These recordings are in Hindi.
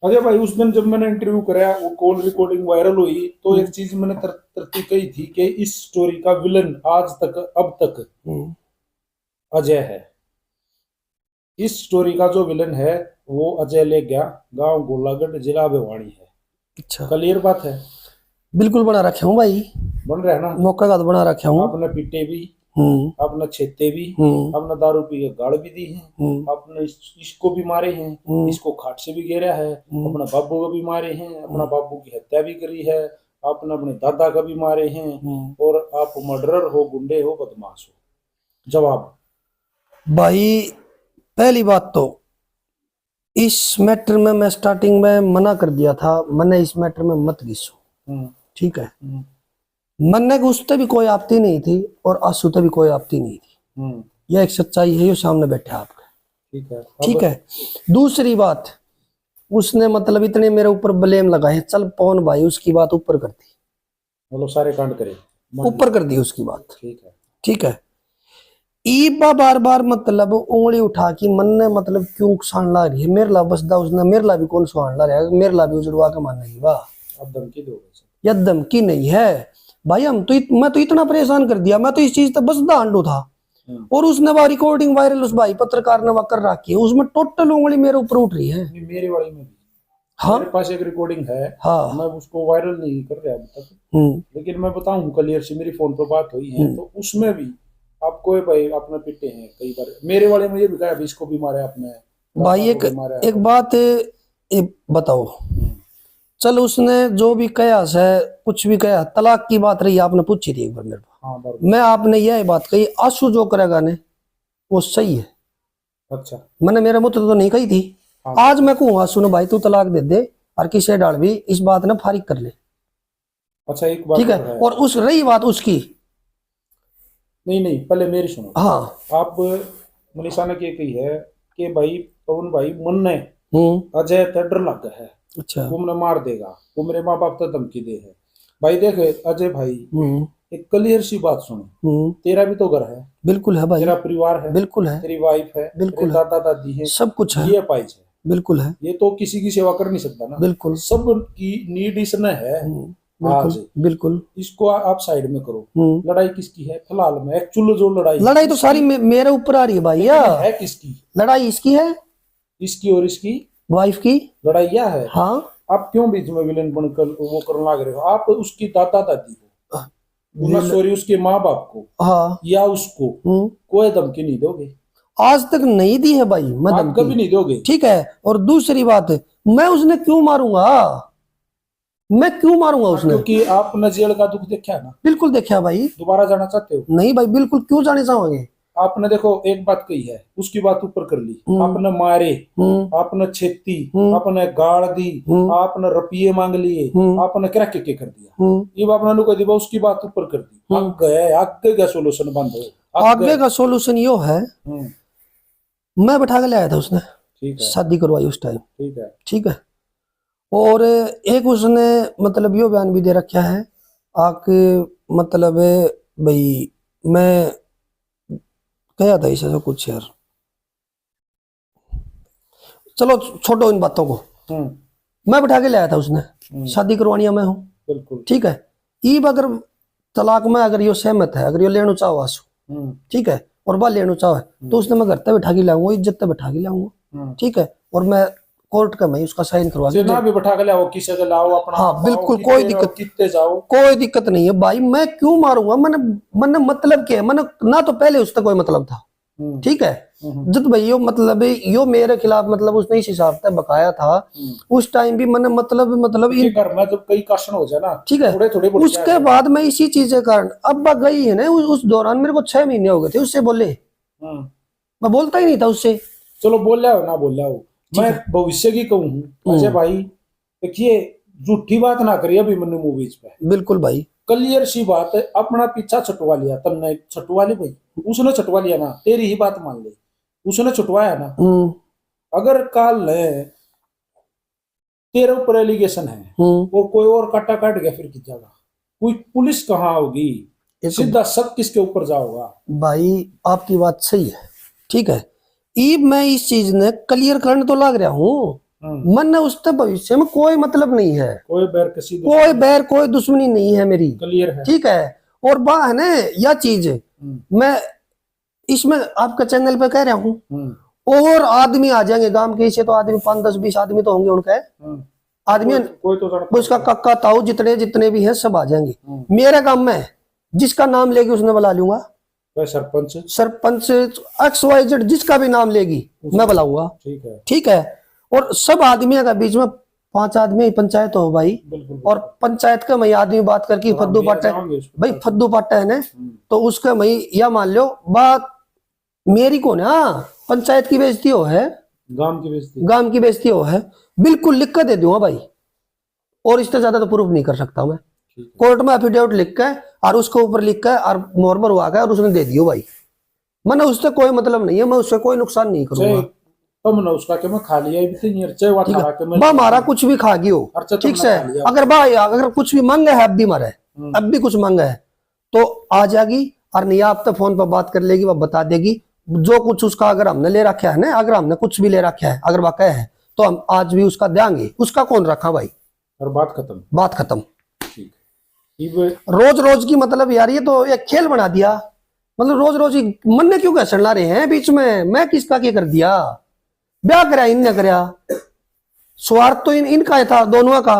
अरे भाई उस दिन जब मैंने इंटरव्यू कराया, वो कॉल रिकॉर्डिंग वायरल हुई, तो एक चीज मैंने तरती कही थी कि इस स्टोरी का विलन आज तक अब तक अजय है। इस स्टोरी का जो विलन है वो अजय ले गया, गांव गोलागढ़, जिला भिवानी है। अच्छा, क्लियर बात है। बिल्कुल बना रखे हूँ भाई। बन रहा है ना। मौका का तो बना रखे हूँ। आपने पीटे भी, हम्म। आपने छेते भी, हम्म। आपने दारू पी के गाड़ भी दी है, हम्म। आपने इसको भी मारे हैं, इसको खाट से भी घेरा है, अपने बाबू को भी मारे हैं, अपना बाबू की हत्या भी करी है, आपने अपने दादा का भी मारे हैं, और आप मर्डरर हो, गुंडे हो, बदमाश हो। जवाब। भाई पहली बात तो इस मैटर में मैं स्टार्टिंग में मना कर दिया था, मैंने इस मैटर में मत घिसो। ठीक है। मन्ने को उससे भी कोई आपत्ति नहीं थी और आंसू से भी कोई आपत्ति नहीं थी। यह एक सच्चाई है, ये सामने बैठा आपका। ठीक है। ठीक है। दूसरी बात, उसने मतलब इतने मेरे ऊपर ब्लेम लगाए, चल पवन भाई उसकी बात ऊपर कर दी, मतलब सारे कांड करे, ऊपर कर दी उसकी बात। ठीक है। ठीक है। ईबा बार बार मतलब उंगली उठा की मन ने मतलब क्यों सान ला रही है मेरे ला, बसदा उसने मेरे ला भी कौन सान ला रहा है, मेरे ला भी उजड़वा के मानने की वाह। अब धमकी दोगे? या धमकी नहीं है भाई, मैं तो इतना परेशान कर दिया, मैं तो इस चीज तक बसदा आंडू था। और उसने वह रिकॉर्डिंग वायरल उस भाई पत्रकार ने वह कर रखी है, उसमें टोटल उंगली मेरे ऊपर उठ रही है। मेरे वाली में भी हाँ, मेरे पास एक रिकॉर्डिंग है। हाँ, मैं उसको वायरल नहीं कर रहा अभी तक, लेकिन मैं बताऊं क्लियर से, मेरी फोन पर बात हुई है, तो उसमें भी आपको भाई आपने पिटे हैं कई बार। मेरे वाले में ये भी कहा, अभी इसको भी मारा आपने भाई। एक बात बताओ, चल उसने जो भी कहा है, कुछ भी कहा, तलाक की बात रही आपने पूछी थी एक बार मेरे को। हाँ, मैं आपने यह बात कही, आंसू जो करेगा ने वो सही है। अच्छा। मैंने मेरे मुंह तो नहीं कही थी। हाँ। आज मैं कहूंगा सुनो भाई तू तलाक दे दे और किसे डाल भी इस बात ने फारिग कर ले। अच्छा, एक बात ठीक है। है। और उस रही बात उसकी, नहीं नहीं, पहले मेरी सुनो। हाँ। आप मनीषा ने क्या कही है कि भाई पवन भाई मन ने अजय ते डर लग गया है, अच्छा, वो मैंने मार देगा, वो मेरे माँ बाप तो धमकी दे है। भाई देख अजय भाई, एक क्लियर सी बात सुनो, तेरा भी तो घर है। बिल्कुल है भाई। तेरा परिवार है। बिल्कुल है। तेरी वाइफ है। बिल्कुल तेरे दादा दादी है। सब कुछ है। ये पाइज है। बिल्कुल है। ये तो किसी की सेवा कर नहीं सकता ना। बिल्कुल। सब की नीड इसने है। बिल्कुल। आज बिल्कुल। इसको आप साइड में करो। लड़ाई किसकी है फिलहाल में? एक्चुअल जो लड़ाई तो सारी मेरे ऊपर आ रही है भाई। है किसकी लड़ाई इसकी है, इसकी और इसकी वाइफ की लड़ाई क्या है? हाँ। आप क्यों बीच में विलेन बनकर वो करने लग रहे हो? आप उसकी दादा दादी को, सॉरी उसके माँ बाप को, हाँ, या उसको कोई धमकी नहीं दोगे? आज तक नहीं दी है भाई, मैं आप कभी नहीं दोगे। ठीक है। और दूसरी बात, मैं उसने क्यों मारूंगा, मैं क्यों मारूंगा उसने? क्योंकि आपने जेल का दुख देखा है ना। बिल्कुल देखा भाई। दोबारा जाना चाहते हो? नहीं भाई, बिल्कुल क्यों जाने चाहोगे। आपने देखो एक बात कही है, उसकी बात ऊपर कर ली, आपने मारे, आपने छेती, आपने गाड़ दी, आपने रुपये मांग लिए, आपने क्या के कर दिया। ये आपने कह दी, उसकी बात ऊपर कर दी, आगे का सोल्यूशन बंद हो। आगे का सोल्यूशन यो है, मैं बैठा के ले आया था उसने, ठीक है, शादी करवाई उस टाइम। ठीक है। ठीक है। और एक उसने मतलब यो बयान भी दे रखा है आके, मतलब भाई मैं कहा था ऐसा कुछ यार, चलो छोड़ो इन बातों को। मैं बैठा के ले आया था उसने, शादी करवानी है मैं हूँ। बिल्कुल। ठीक है। ईब अगर तलाक में अगर यो सहमत है, अगर यो लेना चाहो आंसू, ठीक है, और बात लेना चाहो तो उसने मैं घर तक बैठा के लाऊंगा, इज्जत तक बैठा के लाऊंगा। ठीक है। और मैं कोर्ट का मैं उसका साइन करवा के ना भी बैठा के लाओ, किसी के लाओ अपना। हाँ बिल्कुल, कोई दिक्कत, कितने जाओ, कोई दिक्कत नहीं है भाई। मैं क्यों मारूंगा, मैंने मैंने मतलब क्या है, मैंने ना तो पहले उसका कोई मतलब था। ठीक है। जब भाई यो मतलब यो मेरे खिलाफ मतलब उसने इस हिसाब से बकाया था, उस टाइम भी मैंने मतलब इन घर में जब कई काशन हो जाए ना, ठीक है, थोड़े थोड़े उसके बाद मैं इसी चीज के कारण अब गई है ना, उस दौरान मेरे को 6 महीने हो गए थे उससे बोले, मैं बोलता ही नहीं था उससे। चलो बोल रहा हो ना बोल रहा हो, मैं भविष्य की कहूँ अजय भाई, देखिए झूठी बात ना करिए अभिमन्यु मूवीज पे। बिल्कुल भाई, क्लियर सी बात है, अपना पीछा छुटवा लिया तुमने, छुटवा ले भाई, उसने छुटवा लिया ना, तेरी ही बात मान ले, उसने छुटवाया ना। अगर काल तेरे ऊपर एलिगेशन है और कोई और काटा काट गया, फिर किस जगह कोई पुलिस कहाँ होगी? सीधा शक किसके ऊपर जाओगा? भाई आपकी बात सही है। ठीक है। ईब मैं इस चीज ने क्लियर करने तो लग रहा हूँ, मन ने उससे भविष्य में कोई मतलब नहीं है, कोई बैर किसी कोई बैर कोई दुश्मनी नहीं है मेरी, क्लियर है। ठीक है। और बात है ना यह चीज मैं इसमें आपका चैनल पे कह रहा हूँ, और आदमी आ जाएंगे गांव के, इसे तो आदमी 5, 10, 20 आदमी तो होंगे उनके आदमी, कोई तो जानता उसका कक्का ताऊ जितने जितने भी हैं सब आ जाएंगे मेरे गांव में, जिसका नाम लेगी उसने बुला लूंगा, सरपंच सरपंच XYZ जिसका भी नाम लेगी मैं बुलाऊंगा, ठीक है, ठीक है। और सब आदमियों का बीच में 5 आदमी पंचायत हो भाई, और पंचायत का मैं आदमी बात करके फद्दू पाटा भाई, फद्दू पाटा है ना, तो उसका मैं या मान लो बात मेरी को ना पंचायत की बेइज्जती हो है, गांव की बेइज्जती हो है, बिल्कुल लिख कर दे दूंगा भाई, और इससे ज्यादा तो प्रूफ नहीं कर सकता मैं, कोर्ट में एफिडेविट लिख के और उसके ऊपर लिख के और मोहर हुआ के और उसने दे दियो भाई, मैंने उससे कोई मतलब नहीं है, मैं उससे कोई नुकसान नहीं करूंगा, उसका के मैं खा लिया मारा कुछ भी खा गई हो, ठीक से। अगर भाई अगर कुछ भी मांगे है अब भी मारे, अब भी कुछ मांगे है तो आ जाएगी, और नहीं आप तो फोन पर बात कर लेगी, वह बता देगी जो कुछ उसका, अगर हमने ले रखा है ना, अगर हमने कुछ भी ले रखा है, अगर वाकई है तो हम आज भी उसका देंगे, उसका कौन रखा भाई, और बात खत्म, बात खत्म। रोज रोज की मतलब यार ये तो एक खेल बना दिया, मतलब रोज रोज मन ने क्यों घसड़ ला रहे हैं बीच में, मैं किसका क्या कर दिया, ब्याह कराया इनने कराया, स्वार्थ तो इनका ही था दोनों का,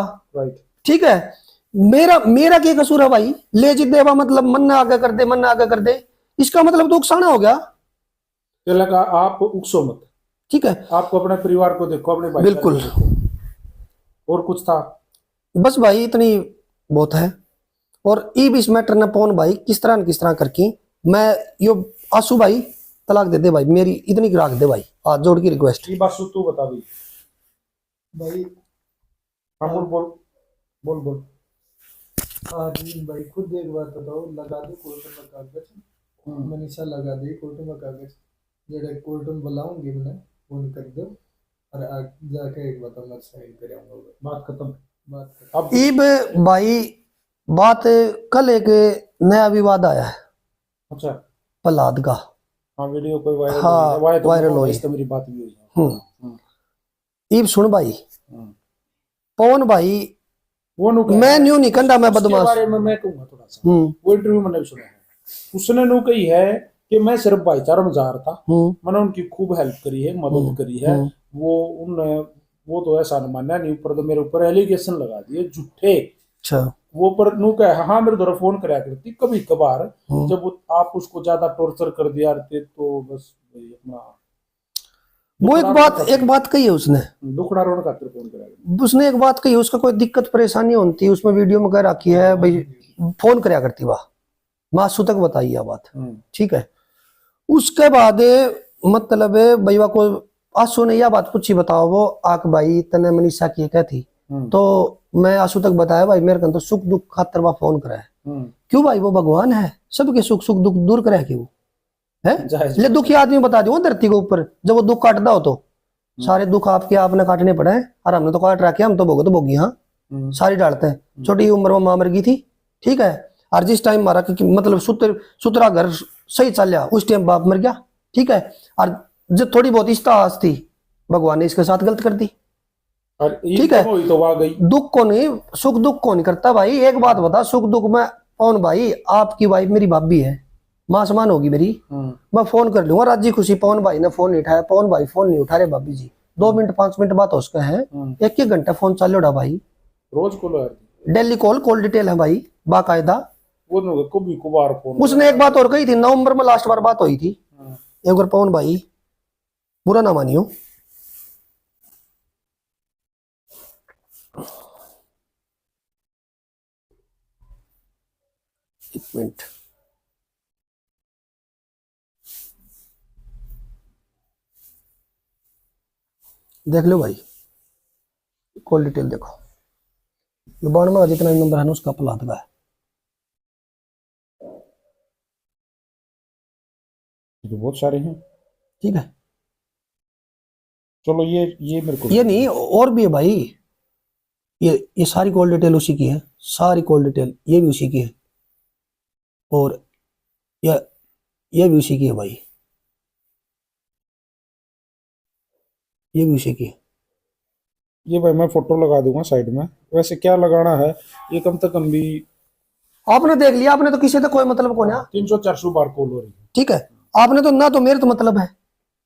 ठीक है। मेरा क्या कसूर है भाई, ले जी देवा मतलब मन ने आगे कर दे, मन ने आगे कर दे, इसका मतलब तो उकसाना हो गया, लगा आप उकसो मत, ठीक है, आपको अपने परिवार को देखो, अपने भाई बिल्कुल, और कुछ था बस भाई इतनी बहुत है। और इस मैटर ने पौन भाई किस तरह करके मैं यो आंसू भाई तलाक दे दे भाई, मेरी इतनी गिराक दे भाई, हाथ जोड़ की रिक्वेस्ट। ये बात तू बता भी भाई, हाँ बोल बोल भाई खुद एक बात बताओ, लगा दे कोर्ट में कागज, मनीषा लगा दे कोर्ट में कागज, जेड़ा कोर्ट में बुलाऊंगी मैंने फोन कर दो, और जाके एक बात मैं साइन कराऊंगा, बात खत्म। बात इब भाई बात कल एक नया विवाद आया है, अच्छा प्रहलाद का, हाँ वीडियो कोई वायरल हाँ वायरल हुई, तो मेरी बात भी हुई। इब सुन भाई, पवन भाई वो मैं न्यू नहीं कहता, मैं बदमाश बारे में मैं कहूंगा थोड़ा सा, वो इंटरव्यू मैंने भी सुना है, उसने नु कही है कि मैं सिर्फ भाईचारा में जा रहा था, मैंने उनकी खूब हेल्प करी है, मदद करी है, वो तो ऐसा न मानना नहीं, ऊपर तो मेरे ऊपर एलिगेशन लगा दिए झूठे, अच्छा वो पर नू कह हाँ मेरे द्वारा फोन कराया करती कभी कभार, जब आप उसको ज्यादा टॉर्चर कर दिया तो बस अपना वो एक बात कही है उसने, दुखड़ा रोने खातिर फोन कराया, उसने एक बात कही, उसका कोई दिक्कत परेशानी होती उसमें वीडियो में कह रखी है भाई फोन कराया करती वाह, मासू तक बताई है बात, ठीक है। उसके बाद मतलब भैया को आंसू ने यह बात पूछी, बताओ वो आक भाई तने मनीषा की क्या थी, तो मैं आंसू तक बताया भाई मेरे को तो सुख दुख खातर वह फोन करा है, क्यों भाई वो भगवान है, सबके सुख सुख दुख दूर करे क्यों है, ले दुखी आदमी बता दो धरती के ऊपर, जब वो दुख काटता हो तो सारे दुख आपके आपने काटने पड़े हैं, और हमने तो काट रखे, हम तो भोग तो भोगी, हाँ सारी डालते हैं, छोटी उम्र में मां मर गई थी, ठीक है, और जिस टाइम मारा कि मतलब सुतरा घर सही चल उस टाइम बाप मर गया, ठीक है, और जब थोड़ी बहुत इस्तास थी भगवान ने इसके साथ गलत कर दी, ठीक है, तो दुख को नहीं सुख दुख को नहीं करता भाई, एक बात बता सुख दुख में कौन भाई, आपकी वाइफ मेरी भाभी है, मां समान होगी मेरी, मैं फोन कर लूंगा राजी खुशी, पवन भाई ने फोन नहीं उठाया, पवन भाई फोन नहीं उठा रहे भाभी जी, 2 मिनट 5 मिनट बात हो उसका है, 1 घंटा फोन चालू रहा भाई, रोज कॉल, डेली कॉल डिटेल है भाई बाकायदा, फोन उसने एक बात और कही थी, नवंबर में लास्ट बार बात हुई थी एक बार, पवन भाई बुरा ना मानियो, एक मिनट देख लो भाई, कॉल डिटेल देखो, 92 का जितना नंबर है ना उसका प्रहलाद का है, तो बहुत सारे हैं, ठीक है, चलो ये मेरे को ये नहीं और भी है भाई, ये सारी कॉल डिटेल उसी की है, सारी कॉल डिटेल ये भी उसी की है, और ये भी उसी की है भाई, ये भी उसी की है, ये भाई मैं फोटो लगा दूंगा साइड में। वैसे क्या लगाना है, ये कम से कम भी आपने देख लिया, आपने तो किसी से कोई मतलब को ना, 300-400 बार कॉल हो रही है। ठीक है। आपने तो ना तो मेरे तो मतलब है,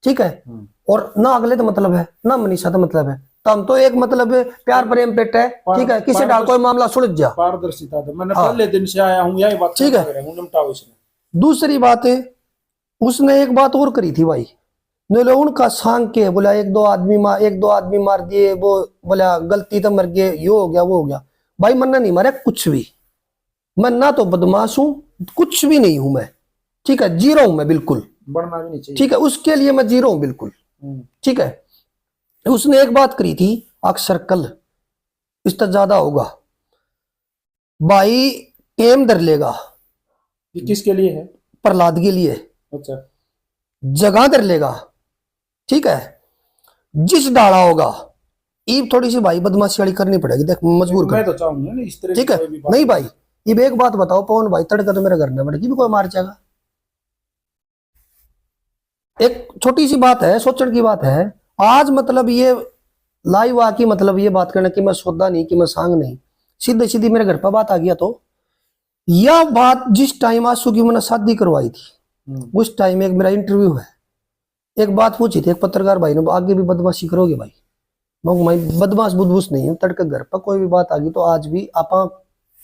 ठीक है, और ना अगले तो मतलब है, ना मनीषा तो मतलब है। तो हम तो एक मतलब है, प्यार प्रेम पेट है, ठीक है, किसी डाल कोई मामला सुलझ जा। पारदर्शिता था, मैंने पहले दिन से आया हूँ यही बात ठीक है। कर रहा हूँ, निपटाओ इसने। दूसरी बात है, उसने एक बात और करी थी भाई, बोले उनका सांग के बोला एक दो आदमी मार दिए, वो बोला गलती तो मर गए, यो हो गया वो हो गया। भाई मन्ना नहीं मारा कुछ भी, मैं ना तो बदमाश हूं, कुछ भी नहीं हूं मैं, ठीक है, जीरो हूं मैं बिल्कुल, बढ़ना भी नहीं चाहिए। ठीक है, उसके लिए मैं जीरो हूं बिल्कुल, ठीक है। उसने एक बात करी थी, अक्सर कल इस तक ज्यादा होगा भाई, टेम धर लेगा, ये किसके लिए है? प्रहलाद के लिए, अच्छा, जगह धर लेगा, ठीक है, जिस डाला होगा ईब थोड़ी सी भाई बदमाशी वाली करनी पड़ेगी, देख मजबूर मैं कर, तो चाहूंगा ना इस तरह ठीक की है। कोई भी बात नहीं भाई, अब एक बात बताओ पवन भाई, तड़का तो मेरे घर में बढ़ेगी भी कोई मार जाएगा। एक छोटी सी बात है, सोचने की बात है, आज मतलब ये लाइव आके मतलब ये बात करना कि मैं सौदा नहीं, कि मैं सांग नहीं, सीधे सीधी मेरे घर पर बात आ गया। तो यह बात जिस टाइम आंसू की मैंने शादी करवाई थी, उस टाइम एक मेरा इंटरव्यू है, एक बात पूछी थी एक पत्रकार भाई ने, आगे भी बदमाशी करोगे भाई? मैं बदमाश बुदबुस नहीं हूँ, तड़के घर पर कोई भी बात आ गई तो आज भी आप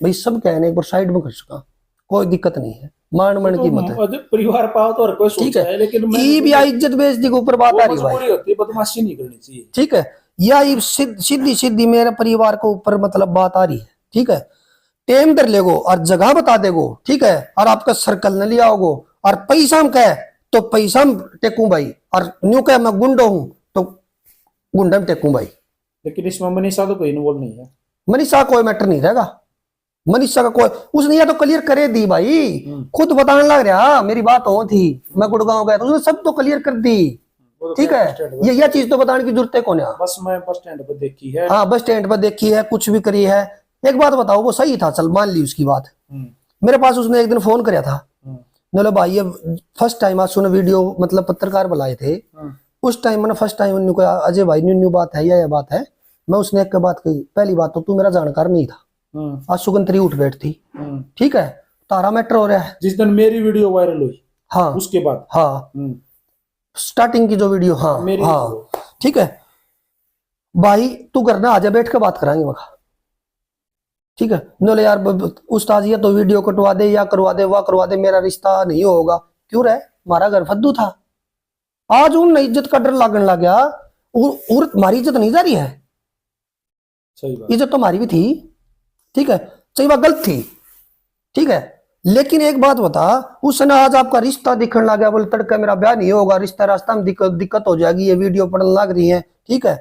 भाई सब कहने एक बार साइड में कर सका, कोई दिक्कत नहीं है, मान मन की मत है, अगर परिवार पाओ तो हर कोई ठीक सोचता है, है। लेकिन ई भी इज्जत बेइज्जती के ऊपर बात वो आ रही है भाई, मजबूरी होती है, बदमाशी नहीं करनी चाहिए। ठीक है, या ये सीधी सीधी मेरे परिवार के ऊपर मतलब बात आ रही है, ठीक है। टेम कर लेगो और जगह बता देगो, ठीक है, और आपका सर्कल न लिया होगो, और पैसा हम कहे तो पैसा हम टेकू भाई, और न्यू कहे मैं गुंडो हूं तो गुंडा में टेकू भाई। लेकिन इसमें मनीषा तो कोई इन्वॉल्व नहीं है। मनीषा कोई मैटर नहीं रहेगा, मनीषा का कोई, उसने या तो क्लियर करे दी भाई, खुद बताने लग रहा मेरी बात हो थी, मैं गुड़गांव गया था, उसने सब तो क्लियर कर दी, वो तो ठीक बस है। स्टैंड पर- ये चीज तो बताने की जरूरत है कौन है? बस मैं बस स्टैंड पर देखी है। हाँ बस स्टैंड पर देखी है, कुछ भी करी है। एक बात बताओ, वो सही था, चल मान ली उसकी बात, मेरे पास उसने एक दिन फोन कराया था, बोले भाई ये फर्स्ट टाइम आज सुने वीडियो मतलब पत्रकार बुलाए थे, उस टाइम मैंने फर्स्ट टाइम उन्होंने कहा अजय भाई न्यू बात है या बात है, मैं उसने एक बात कही, पहली बात तो तू मेरा जानकार नहीं था, आज सुगंधरी उठ बैठती, ठीक है, तारा मैटर हो रहा है। जिस दिन मेरी वीडियो वायरल हुई, हाँ उसके बाद, हाँ स्टार्टिंग की जो वीडियो, हाँ मेरी हाँ, ठीक है भाई, तू करना आजा बैठ के बात कराएंगे वहां, ठीक है। बोले यार उस्ताद ये तो वीडियो कटवा दे या करवा दे, वाह करवा दे, मेरा रिश्ता नहीं होगा, क्यों रहे, हमारा घर फद्दू था, आज उन इज्जत का डर लगने लग गया, और हमारी इज्जत नहीं जा रही है, सही बात। इज्जत तो हमारी भी थी, ठीक है, सही बात गलत थी, ठीक है, लेकिन एक बात बता, उसने आज आपका रिश्ता दिखने लग गया, बोले तड़का मेरा ब्याह नहीं होगा, रिश्ता रास्ता में दिक्कत हो जाएगी, ये वीडियो पढ़ने लग रही है, ठीक है,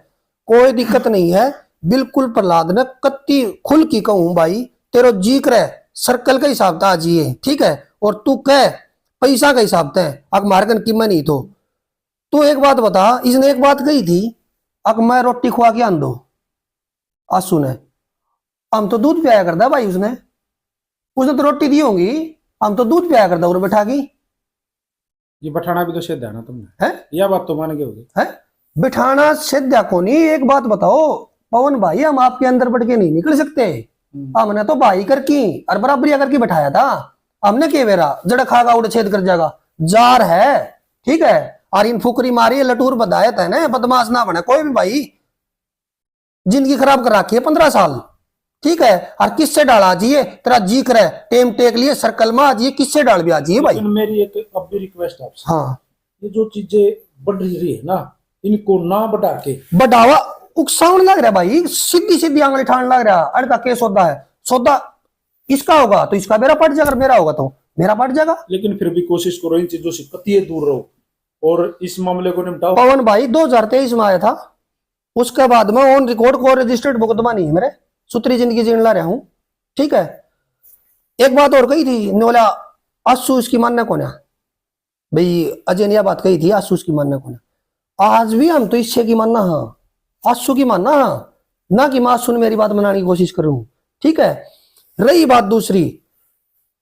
कोई दिक्कत नहीं है बिल्कुल। प्रहलाद ने कत्ती खुल की कहूं भाई, तेरो जी करे सर्कल का हिसाब था आज ये, ठीक है, और तू कह पैसा का हिसाब था, अग मार्गन की मैं नहीं तो एक बात बता, इसने एक बात कही थी, अग मैं रोटी खुआ के आन दो, आंसू ने, हम तो दूध पियाया करता भाई, उसने तो रोटी दी होंगी, हम तो दूध पियाया करता और बैठा की, ये बैठाना भी तो सिद्ध है ना तुमने, है यह बात तो मान के होगी है, बिठाना सिद्ध को नहीं। एक बात बताओ पवन भाई, हम आपके अंदर बढ़ के नहीं निकल सकते, हमने तो भाई करके और बराबरी करके बैठाया था, हमने के वेरा जड़ खागा उड़ छेद कर जाएगा, जार है, ठीक है, और इन फुकरी मारी लटूर बदायत है ना, बदमाश ना बने कोई भी भाई, जिंदगी खराब कर रखी है 15 साल, ठीक है, और किससे डाला आजिए, तेरा जी करे टेम टेक लिए सर्कल में आजिए, किससे डाल भी आजिए भाई। लेकिन मेरी एक अब भी रिक्वेस्ट है आपसे, हाँ ये जो चीजें बढ़ रही है ना, इनको ना बढ़ा के, बढ़ावा उकसावन लग रहा है भाई, सीधी सीधी आंगली ठान लग रहा है, अड़का के सौदा है, सौदा इसका होगा तो इसका मेरा पट जाएगा, मेरा होगा तो मेरा पट जाएगा। लेकिन फिर भी कोशिश करो इन चीजों से कतई दूर रहो और इस मामले को निपटाओ। पवन भाई 2023 में आया था, उसके बाद में ऑन रिकॉर्ड को रजिस्टर्ड मुकदमा नहीं है मेरे, सुतरी जिंदगी जीने ला रहा हूं, ठीक है। एक बात और कही थी, बोला आंसू इसकी मानना कौन है भाई, अजय ने यह बात कही थी, आंसू की मानना कौन है, आज भी हम तो इससे की मानना, हाँ आंसू की मानना, हाँ ना कि मां सुन मेरी बात बनाने की कोशिश करूं, ठीक है। रही बात दूसरी,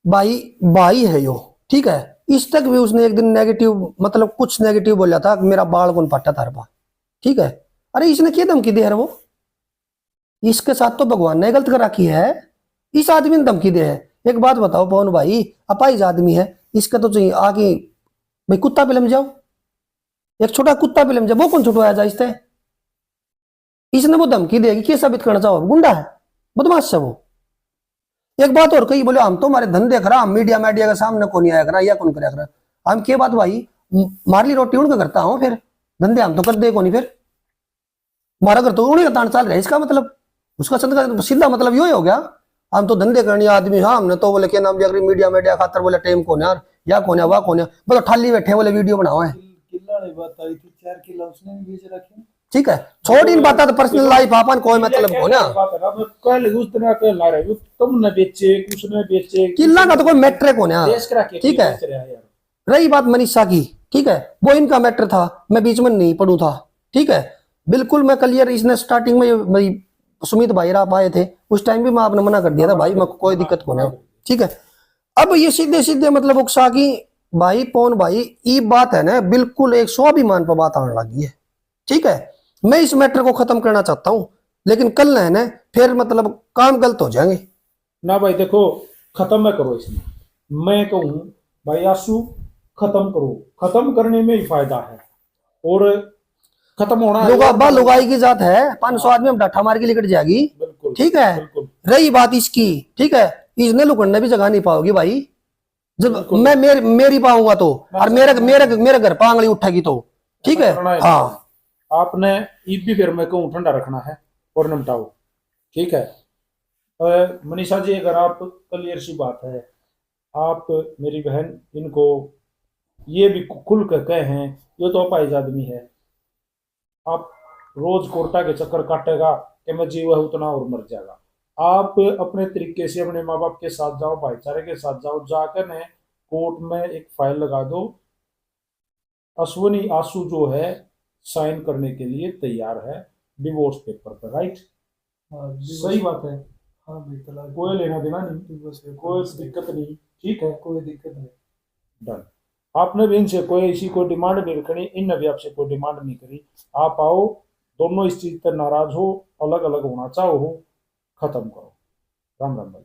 भाई है यो, ठीक है, इस तक भी उसने एक दिन नेगेटिव मतलब कुछ नेगेटिव बोला था, मेरा बाल कौन पट्टा तारबा, ठीक है। अरे इसने क्या धमकी दे रहा वो, इसके साथ तो भगवान ने गलत कर रखी है, इस आदमी ने धमकी दे है। एक बात बताओ पवन भाई, अपाइज आदमी है, इसका तो चाहिए आगे भाई कुत्ता पे लम जाओ, एक छोटा कुत्ता पे लम जाओ, वो कौन छुटवाया जाए इससे? इसने वो धमकी देगी, क्या साबित करना चाहो? गुंडा है, बदमाश है वो। एक बात और कही, बोले हम तो हमारे धंधे करा, हम मीडिया मीडिया के सामने कौन आया करा या कौन कराया करा। हम क्या बात भाई, मारली रोटी उनका करता हूँ, फिर धंधे हम तो कर दे कौन, फिर हमारा घर तो उन्हीं का तान चाल रहा है। इसका मतलब, उसका सीधा मतलब यो ही हो गया, हम तो धंधे करने आदमी, हाँ हमने तो बोले क्या नाम दिया मीडिया मीडिया खातर, बोले टाइम कौन यार, या कौन है वाह कौन है, बोलो ठाली बैठे बोले वीडियो बनाओ है। किला वाली बात आई थी, 4 किला उसने भी बेच रखे। ठीक है, छोड़ इन बात तो पर्सनल लाइफ अपन कोई मतलब को ना, कल उस दिन कल ला रहे तुमने बेचे उसने बेचे, किला का तो कोई मैटर को ना। देश करा के ठीक है, बेच रहा है यार। रही बात मनीषा की, ठीक है, वो इनका मैटर था, मैं बीच में नहीं पढ़ू था। ठीक है, बिल्कुल मैं क्लियर, इसने स्टार्टिंग में भाई सुमित भाई आप आए थे, उस टाइम भी मैं आपने मना कर दिया था भाई, मैं कोई दिक्कत को ना। ठीक है, अब ये सीधे सीधे मतलब उकसा की भाई पवन भाई, ये बात है ना बिल्कुल एक स्वाभिमान पर बात आने लगी है। ठीक है, मैं इस मैटर को खत्म करना चाहता हूं, लेकिन कल है ना फिर मतलब काम गलत हो जाएंगे ना भाई। देखो खत्म मैं करो इसमें, मैं कहूँ भाई आंसू खत्म करो, खत्म करने में ही फायदा है, और खत्म होना लुगा लुगाई की जात है, 500 आदमी हम डाठा मार के निकट जाएगी। बिल्कुल ठीक है, बिल्कुल। रही बात इसकी, ठीक है, इसने लुकड़ने भी जगह नहीं पाओगी भाई, जब मैं मेरी पाऊंगा तो, और मेरे घर पांगली उठेगी तो। ठीक है, हाँ आपने ईद भी फिर मैं कहूँ ठंडा रखना है और निपटाओ। ठीक है मनीषा जी, अगर आप क्लियर सी बात है, आप मेरी बहन, इनको ये भी खुल कर कहे हैं, ये तो अपाहिज आदमी है, आप रोज कोर्टा के चक्कर काटेगा कि मैं जीव है उतना और मर जाएगा। आप अपने तरीके से अपने माँ बाप के साथ जाओ, भाईचारे के साथ जाओ, जाकर ने कोर्ट में एक फाइल लगा दो, अश्वनी आंसू जो है साइन करने के लिए तैयार है डिवोर्स पेपर पर। राइट, हाँ सही बात है। हाँ भाई, तलाक कोई लेना देना नहीं, दिवस है, कोई दिक्कत नहीं। ठीक है, कोई दिक्कत नहीं। डन। आपने भी इनसे कोई ऐसी कोई डिमांड नहीं रखनी, इनने भी आपसे कोई डिमांड नहीं करी। आप आओ, दोनों इस चीज पर नाराज हो, अलग अलग होना चाहो, खत्म करो। राम राम भाई।